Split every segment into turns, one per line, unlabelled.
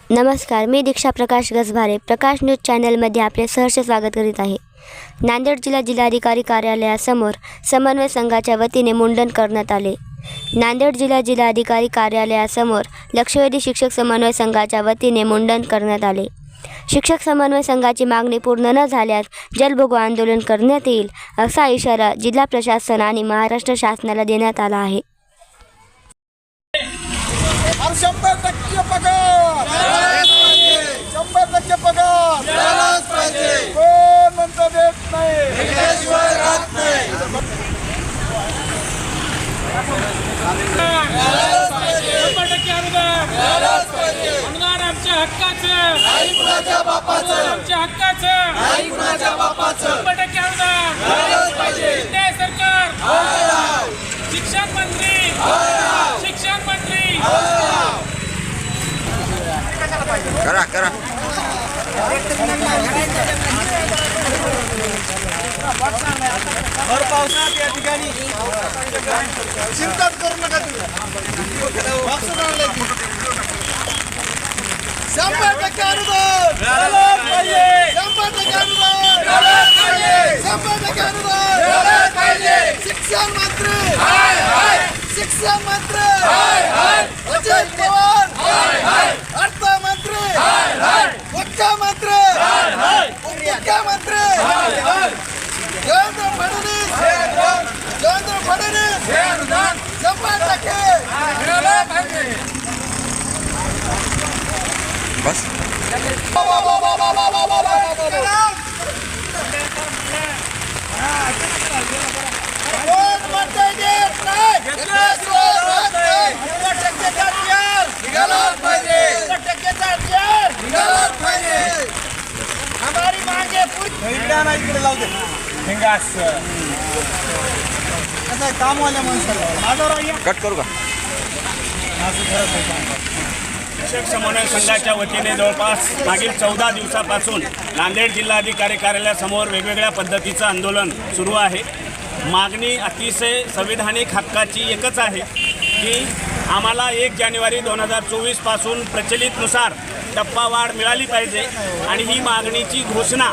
नमस्कार, मी दीक्षा प्रकाश गजभारे प्रकाश न्यूज चॅनलमध्ये आपले सहर्ष स्वागत करीत आहे। नांदेड जिल्हाधिकारी कार्यालयासमोर समन्वय संघाच्या वतीने मुंडन करण्यात आले। नांदेड जिल्हाधिकारी कार्यालयासमोर लक्षवेधी शिक्षक समन्वय संघाच्या वतीने मुंडन करण्यात आले। शिक्षक समन्वय संघाची मागणी पूर्ण न झाल्यास जलभोग आंदोलन करण्यात येईल असा इशारा जिल्हा प्रशासन आणि महाराष्ट्र शासनाला देण्यात आला आहे।
100% पगार 100% पगार मिळालाच पाहिजे। कोण म्हणतं देत नाही, त्याशिवाय राहत नाही। मिळालाच पाहिजे,
100% अनुदान
मिळालाच पाहिजे।
अनुदान आमच्या हक्काचं,
नाही कुणाच्या बापाचं,
आमच्या हक्काचं,
नाही कुणाच्या बापाचं।
100% अनुदान
मिळालाच पाहिजे।
हे सरकार
हाय हाय,
शिक्षण मंत्री,
हाय हाय,
शिक्षण मंत्री
करा करा
भर पावसात या ठिकाणी चिंताच करू नका तुम्ही। 100% अनुदान मिळालंच पाहिजे, 100% अनुदान मिळालंच पाहिजे, 100% अनुदान मिळालंच पाहिजे। शिक्षण मंत्री हाय हाय, शिक्षण मंत्री हाय हाय, अजय पवार हाय हाय, अर्थमंत्री हाय हाय, मुख्यमंत्री हाय हाय, उपमुख्यमंत्री हाय हाय, देवेंद्र फडणवीस देवेंद्र फडणवीस 100% मिळालं पाहिजे।
बस
कोण म्हणतंय देत नाही, घेतल्याशिवाय राहत नाही। 100% तयार निघालाच पाहिजे, 100% तयार निघालाच पाहिजे। हमारी मांगे पूरी इकडे नाही, इकडे लावू दे हिंगास कसं काम वाल्या माणसाला माझा
कट करू का?
शिक्षक समन्वय संघाच्या वतीने जवळपास मागील 14 दिवसापासून नांदेड जिल्हाधिकारी कार्यालयासमोर वेगवेगळ्या पद्धतीचं आंदोलन सुरू आहे। मागणी अतिशय संविधानिक हक्काची एकच आहे की आम्हाला 1 जानेवारी 2024 पासून प्रचलितनुसार टप्पावाढ मिळाली पाहिजे आणि ही मागणीची घोषणा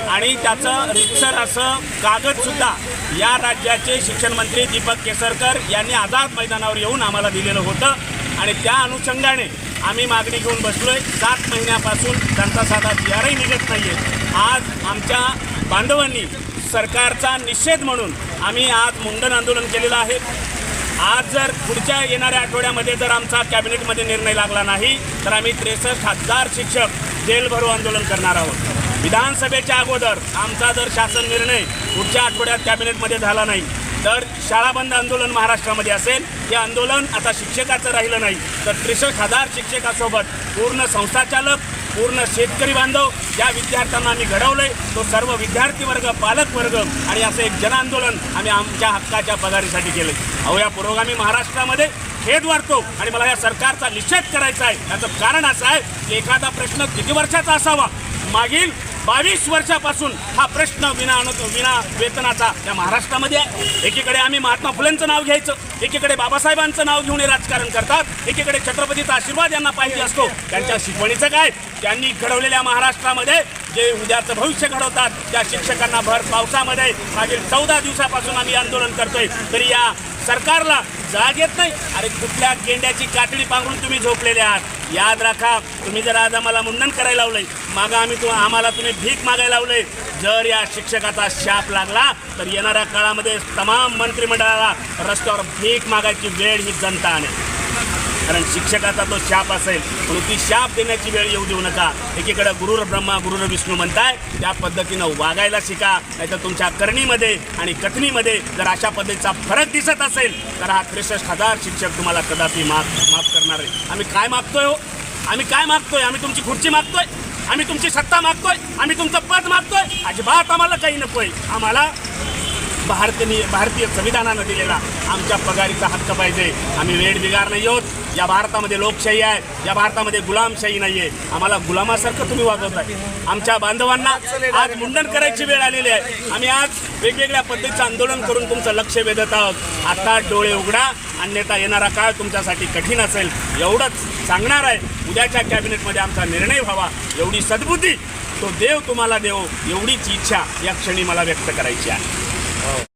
आणि त्याचं रितसर असं कागदसुद्धा या राज्याचे शिक्षण मंत्री दीपक केसरकर यांनी आझाद मैदानावर येऊन आम्हाला दिलेलं होतं आणि त्या अनुषंगाने आम्ही मागणी घेऊन बसलोय। 7 महिन्यापासून त्यांचा साधा तयारही निघत नाही आहे। आज आमच्या बांधवांनी सरकारचा निषेध म्हणून आम्ही आज मुंडन आंदोलन केलेलं आहे। आज जर पुढच्या येणाऱ्या आठवड्यामध्ये जर आमचा कॅबिनेटमध्ये निर्णय लागला नाही तर आम्ही 63,000 शिक्षक जेल भरो आंदोलन करणार आहोत। विधानसभेच्या अगोदर आमचा जर शासन निर्णय पुढच्या आठवड्यात कॅबिनेटमध्ये झाला नाही तर शाळा बंद आंदोलन महाराष्ट्रामध्ये असेल। हे आंदोलन आता शिक्षकाचं राहिलं नाही तर 63,000 शिक्षकासोबत पूर्ण संस्थाचालक, पूर्ण शेतकरी बांधव, ज्या विद्यार्थ्यांना आम्ही घडवलंय तो सर्व विद्यार्थी वर्ग, पालक वर्ग आणि असं एक जनआंदोलन आम्ही आमच्या हक्काच्या पगारीसाठी केलं। अहो, या पुरोगामी महाराष्ट्रामध्ये खेद वाटतो आणि मला या सरकारचा निषेध करायचा आहे। याचं कारण असं आहे की एखादा प्रश्न किती वर्षाचा असावा, मागील 22 वर्षापासून हा प्रश्न विना वेतनाचा या महाराष्ट्रामध्ये आहे। एकीकडे आम्ही महात्मा फुलेंचं नाव घ्यायचं, एकीकडे बाबासाहेबांचं नाव घेऊन हे राजकारण करतात, एकीकडे छत्रपतीचा आशीर्वाद यांना पाहिजे असतो। त्यांच्या शिकवणीचं काय? त्यांनी घडवलेल्या महाराष्ट्रामध्ये जे उद्याचं भविष्य घडवतात त्या शिक्षकांना भर पावसामध्ये मागील 14 दिवसापासून आम्ही आंदोलन करतोय तरी या सरकारला जाग येत नाही। अरे, कुठल्या गेंड्याची कातडी पांघरून तुम्ही झोपलेले आहात? याद राखा, तुम्ही जर आज आम्हाला मुंडन करायला लावलंय, मागं आम्हाला तुम्ही भीक मागायला लावलंय। जर या शिक्षकाचा शाप लागला तर येणाऱ्या काळामध्ये तमाम मंत्रिमंडळाला रस्त्यावर भीक मागायची वेळ ही जनता आणेल। कारण शिक्षकाचा तो शाप असेल म्हणून ती शाप देण्याची वेळ येऊ देऊ नका। एकीकडे गुरुर ब्रह्मा गुरुर विष्णू म्हणताय, त्या पद्धतीनं वागायला शिका, नाहीतर तुमच्या करणीमध्ये आणि कथनीमध्ये जर अशा पद्धतीचा फरक दिसत असेल तर हा 63,000 शिक्षक तुम्हाला कदापि माफ करणार आहे। आम्ही काय मागतोय हो? आम्ही काय मागतोय? आम्ही तुमची खुर्ची मागतोय, आम्ही तुमची सत्ता मागतोय, आम्ही तुमचं पद मागतोय? अजिबात आम्हाला काही नकोय। आम्हाला भारतीय संविधानानं दिलेला आमच्या पगारीचा हक्क पाहिजे. आम्ही वेठबिगार नाही आहोत. या भारतामध्ये लोकशाही आहे, या भारतामध्ये गुलामशाही नाही आहे. आम्हाला गुलामासारखं तुम्ही वागवताय. आमच्या बांधवांना आज मुंडन करायची वेळ आलेली आहे. आम्ही आज वेगवेगळ्या पद्धतीचं आंदोलन करून तुमचं लक्ष वेधत आहोत. आता डोळे उघडा, अन्यथा येणारा काळ तुमच्यासाठी कठीण असेल एवढंच सांगणार आहे. उद्याच्या कॅबिनेटमध्ये आमचा निर्णय व्हावा एवढी सद्बुद्धी तो देव तुम्हाला देव एवढीच इच्छा या क्षणी मला व्यक्त करायची आहे.